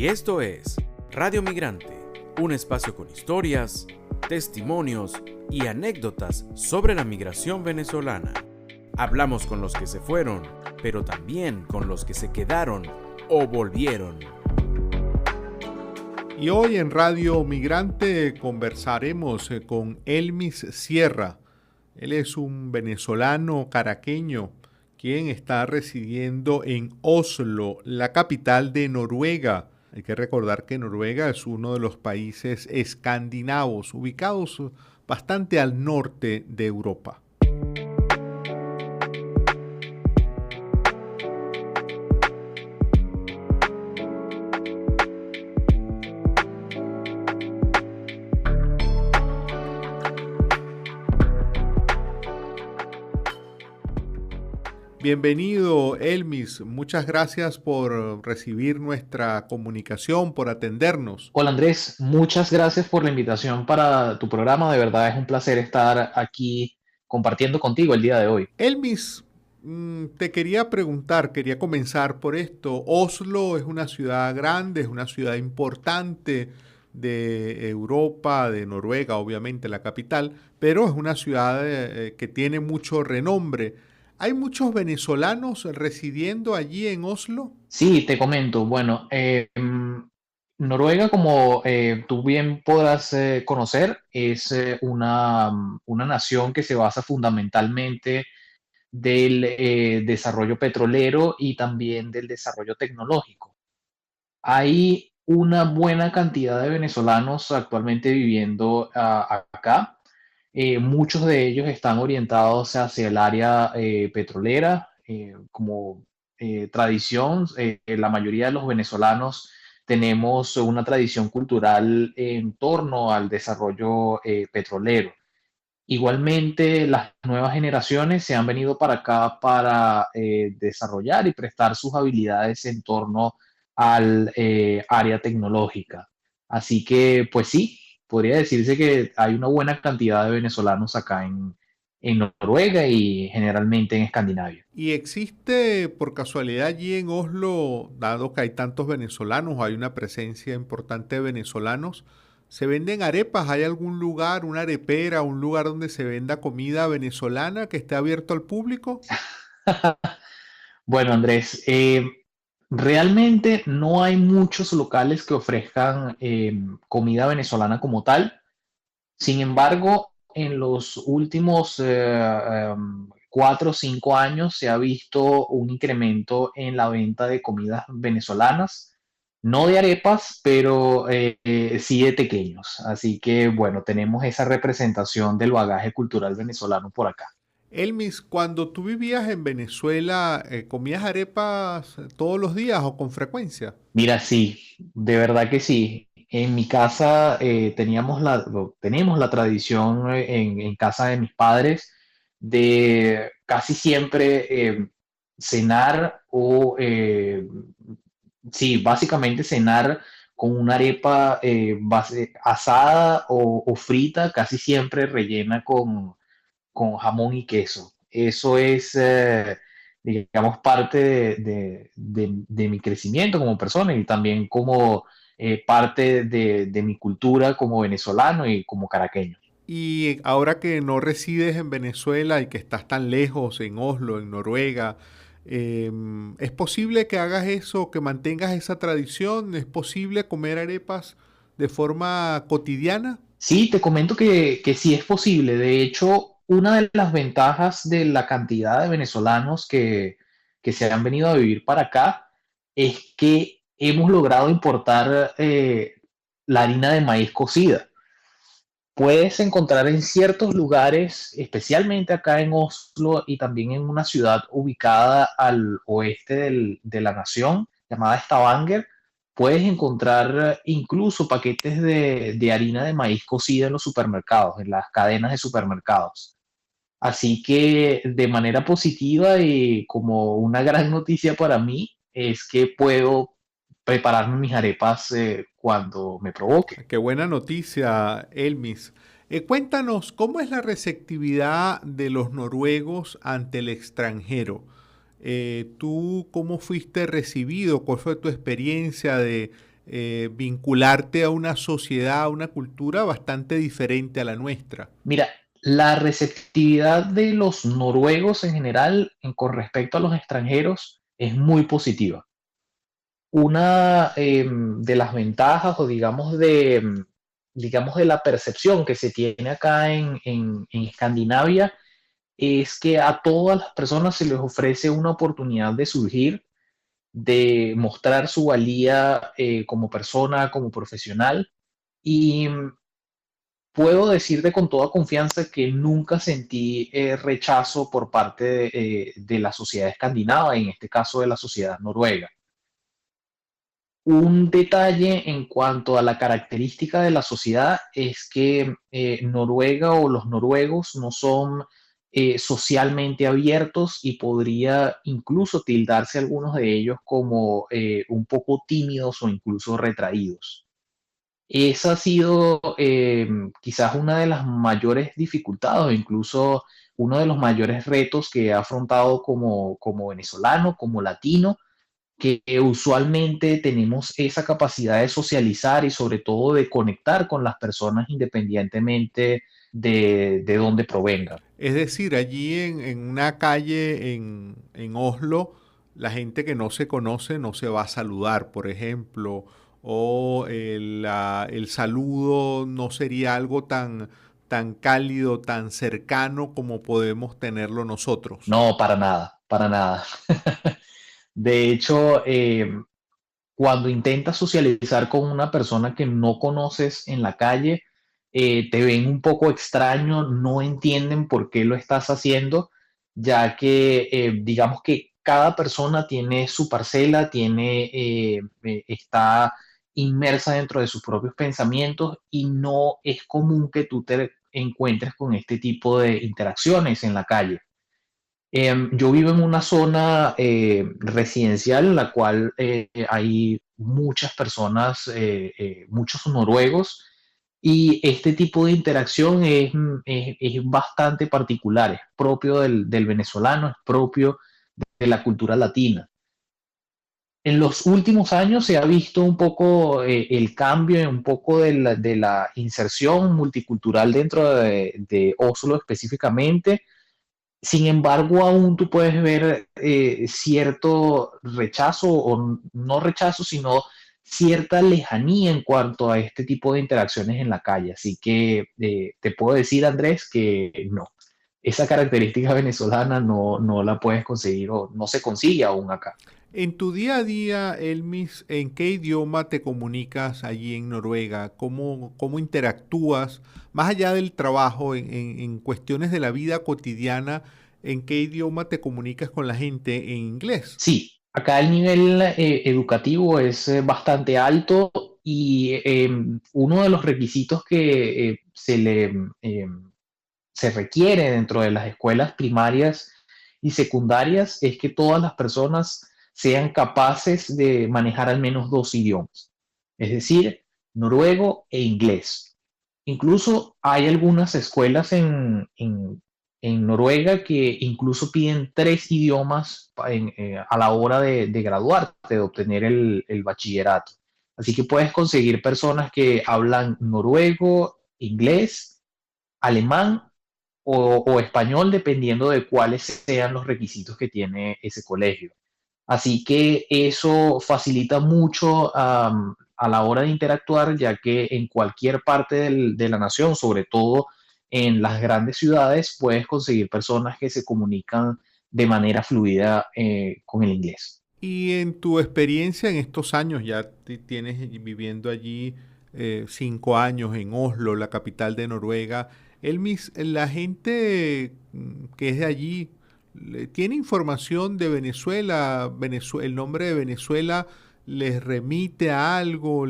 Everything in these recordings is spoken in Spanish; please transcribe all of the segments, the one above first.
Y esto es Radio Migrante, un espacio con historias, testimonios y anécdotas sobre la migración venezolana. Hablamos con los que se fueron, pero también con los que se quedaron o volvieron. Y hoy en Radio Migrante conversaremos con Elmis Sierra. Él es un venezolano caraqueño quien está residiendo en Oslo, la capital de Noruega. Hay que recordar que Noruega es uno de los países escandinavos ubicados bastante al norte de Europa. Bienvenido, Elmis. Muchas gracias por recibir nuestra comunicación, por atendernos. Hola Andrés, muchas gracias por la invitación para tu programa. De verdad es un placer estar aquí compartiendo contigo el día de hoy. Elmis, te quería preguntar, quería comenzar por esto. Oslo es una ciudad grande, es una ciudad importante de Europa, de Noruega, obviamente la capital, pero es una ciudad que tiene mucho renombre. ¿Hay muchos venezolanos residiendo allí en Oslo? Sí, te comento. Bueno, Noruega, como tú bien podrás conocer, es una nación que se basa fundamentalmente del desarrollo petrolero y también del desarrollo tecnológico. Hay una buena cantidad de venezolanos actualmente viviendo acá. Muchos de ellos están orientados hacia el área petrolera, como tradición. La mayoría de los venezolanos tenemos una tradición cultural en torno al desarrollo petrolero. Igualmente, las nuevas generaciones se han venido para acá para desarrollar y prestar sus habilidades en torno al área tecnológica. Así que, pues sí, podría decirse que hay una buena cantidad de venezolanos acá en Noruega y generalmente en Escandinavia. ¿Y existe por casualidad allí en Oslo, dado que hay tantos venezolanos, hay una presencia importante de venezolanos, se venden arepas? ¿Hay algún lugar, una arepera, un lugar donde se venda comida venezolana que esté abierto al público? Bueno, Andrés, realmente no hay muchos locales que ofrezcan comida venezolana como tal. Sin embargo, en los últimos 4 o 5 años se ha visto un incremento en la venta de comidas venezolanas, no de arepas, pero sí de tequeños. Así que, bueno, tenemos esa representación del bagaje cultural venezolano por acá. Elmis, cuando tú vivías en Venezuela, ¿comías arepas todos los días o con frecuencia? Mira, sí, de verdad que sí. En mi casa tenemos la tradición en casa de mis padres de casi siempre cenar sí, básicamente cenar con una arepa asada o frita, casi siempre rellena con jamón y queso. Eso es, digamos, parte de mi crecimiento como persona y también como parte de mi cultura como venezolano y como caraqueño. Y ahora que no resides en Venezuela y que estás tan lejos, en Oslo, en Noruega, ¿es posible que hagas eso, que mantengas esa tradición? ¿Es posible comer arepas de forma cotidiana? Sí, te comento que sí es posible. De hecho, una de las ventajas de la cantidad de venezolanos que se han venido a vivir para acá es que hemos logrado importar la harina de maíz cocida. Puedes encontrar en ciertos lugares, especialmente acá en Oslo y también en una ciudad ubicada al oeste de la nación llamada Stavanger, puedes encontrar incluso paquetes de harina de maíz cocida en los supermercados, en las cadenas de supermercados. Así que de manera positiva y como una gran noticia para mí es que puedo prepararme mis arepas cuando me provoque. Qué buena noticia, Elmis. Cuéntanos, ¿cómo es la receptividad de los noruegos ante el ¿Tú cómo fuiste recibido? ¿Cuál fue tu experiencia de vincularte a una sociedad, a una cultura bastante diferente a la nuestra. Mira, la receptividad de los noruegos en general con respecto a los extranjeros es muy positiva. Una de las ventajas o digamos de la percepción que se tiene acá en Escandinavia es que a todas las personas se les ofrece una oportunidad de surgir, de mostrar su valía como persona, como profesional. Y puedo decirte con toda confianza que nunca sentí rechazo por parte de la sociedad escandinava, en este caso de la sociedad noruega. Un detalle en cuanto a la característica de la sociedad es que Noruega o los noruegos no son socialmente abiertos y podría incluso tildarse algunos de ellos como un poco tímidos o incluso retraídos. Esa ha sido quizás una de las mayores dificultades, o incluso uno de los mayores retos que he afrontado como venezolano, como latino, que usualmente tenemos esa capacidad de socializar y sobre todo de conectar con las personas independientemente de dónde provengan. Es decir, allí en una calle en Oslo, la gente que no se conoce no se va a saludar, por ejemplo, o el saludo no sería algo tan cálido, tan cercano como podemos tenerlo nosotros. No, para nada, para nada. De hecho, cuando intentas socializar con una persona que no conoces en la calle, te ven un poco extraño, no entienden por qué lo estás haciendo, ya que digamos que cada persona tiene su parcela, está inmersa dentro de sus propios pensamientos y no es común que tú te encuentres con este tipo de interacciones en la calle. Yo vivo en una zona residencial en la cual hay muchas personas, muchos noruegos, y este tipo de interacción es bastante particular, es propio del venezolano, es propio de la cultura latina. En los últimos años se ha visto un poco el cambio, un poco de la inserción multicultural dentro de Oslo específicamente. Sin embargo, aún tú puedes ver cierto rechazo, o no rechazo, sino cierta lejanía en cuanto a este tipo de interacciones en la calle. Así que te puedo decir, Andrés, que no, esa característica venezolana no la puedes conseguir o no se consigue aún acá. En tu día a día, Elmis, ¿en qué idioma te comunicas allí en Noruega? ¿Cómo interactúas, más allá del trabajo, en cuestiones de la vida cotidiana? ¿En qué idioma te comunicas con la gente? ¿En inglés? Sí, acá el nivel educativo es bastante alto y uno de los requisitos que se requiere dentro de las escuelas primarias y secundarias es que todas las personas sean capaces de manejar al menos dos idiomas, es decir, noruego e inglés. Incluso hay algunas escuelas en Noruega que incluso piden tres idiomas a la hora de graduarte, de obtener el bachillerato. Así que puedes conseguir personas que hablan noruego, inglés, alemán o español, dependiendo de cuáles sean los requisitos que tiene ese colegio. Así que eso facilita mucho a la hora de interactuar, ya que en cualquier parte de la nación, sobre todo en las grandes ciudades, puedes conseguir personas que se comunican de manera fluida con el inglés. Y en tu experiencia en estos años, ya tienes viviendo allí 5 años en Oslo, la capital de Noruega, Elmis, la gente que es de allí, ¿tiene información de Venezuela? ¿El nombre de Venezuela les remite a algo?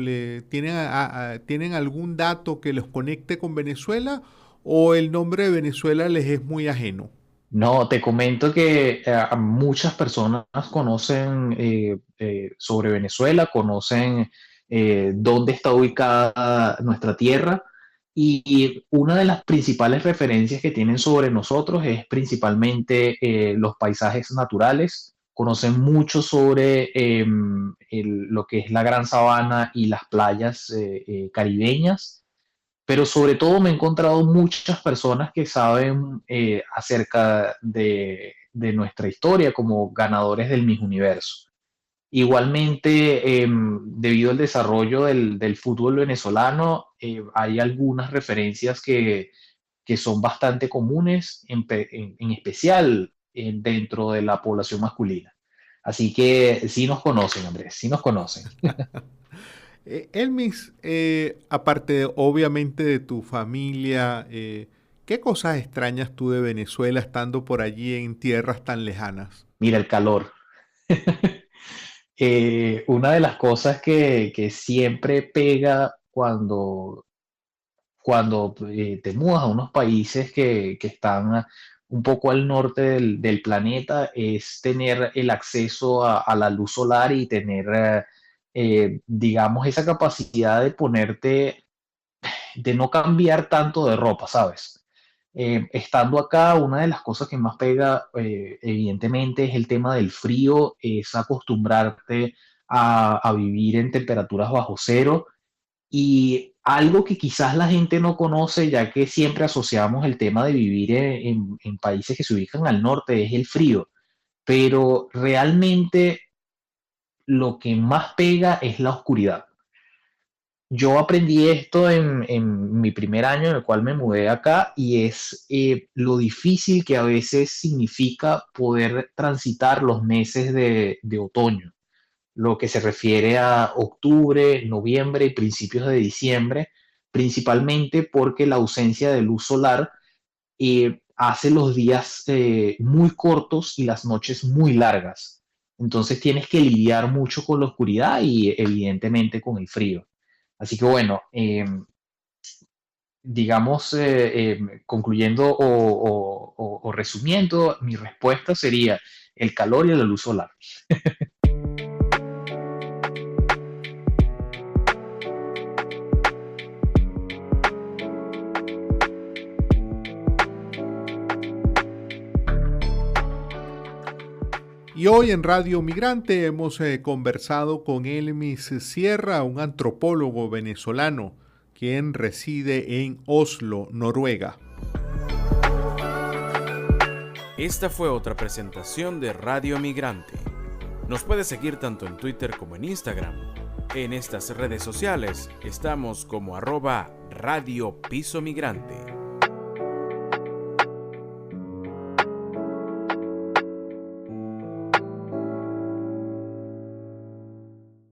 ¿Tienen algún dato que los conecte con Venezuela? ¿O el nombre de Venezuela les es muy ajeno? No, te comento que muchas personas conocen sobre Venezuela, conocen dónde está ubicada nuestra tierra y una de las principales referencias que tienen sobre nosotros es principalmente los paisajes naturales, conocen mucho sobre lo que es la Gran Sabana y las playas caribeñas, pero sobre todo me he encontrado muchas personas que saben acerca de nuestra historia como ganadores del Miss Universo. Igualmente, debido al desarrollo del fútbol venezolano, hay algunas referencias que son bastante comunes, en especial dentro de la población masculina. Así que sí nos conocen, Andrés, sí nos conocen. Elmis, aparte obviamente de tu familia, ¿qué cosas extrañas tú de Venezuela estando por allí en tierras tan lejanas? Mira el calor. Una de las cosas que siempre pega cuando te mudas a unos países que están un poco al norte del planeta es tener el acceso a la luz solar y tener, digamos, esa capacidad de ponerte, de no cambiar tanto de ropa, ¿sabes? Estando acá, una de las cosas que más pega, evidentemente, es el tema del frío, es acostumbrarte a vivir en temperaturas bajo cero y algo que quizás la gente no conoce, ya que siempre asociamos el tema de vivir en países que se ubican al norte, es el frío. Pero realmente lo que más pega es la oscuridad. Yo aprendí esto en mi primer año en el cual me mudé acá y es lo difícil que a veces significa poder transitar los meses de otoño, lo que se refiere a octubre, noviembre y principios de diciembre, principalmente porque la ausencia de luz solar hace los días muy cortos y las noches muy largas. Entonces tienes que lidiar mucho con la oscuridad y evidentemente con el frío. Así que bueno, digamos, concluyendo o resumiendo, mi respuesta sería el calor y la luz solar. Y hoy en Radio Migrante hemos conversado con Elmis Sierra, un antropólogo venezolano, quien reside en Oslo, Noruega. Esta fue otra presentación de Radio Migrante. Nos puede seguir tanto en Twitter como en Instagram. En estas redes sociales estamos como @Radio Piso Migrante.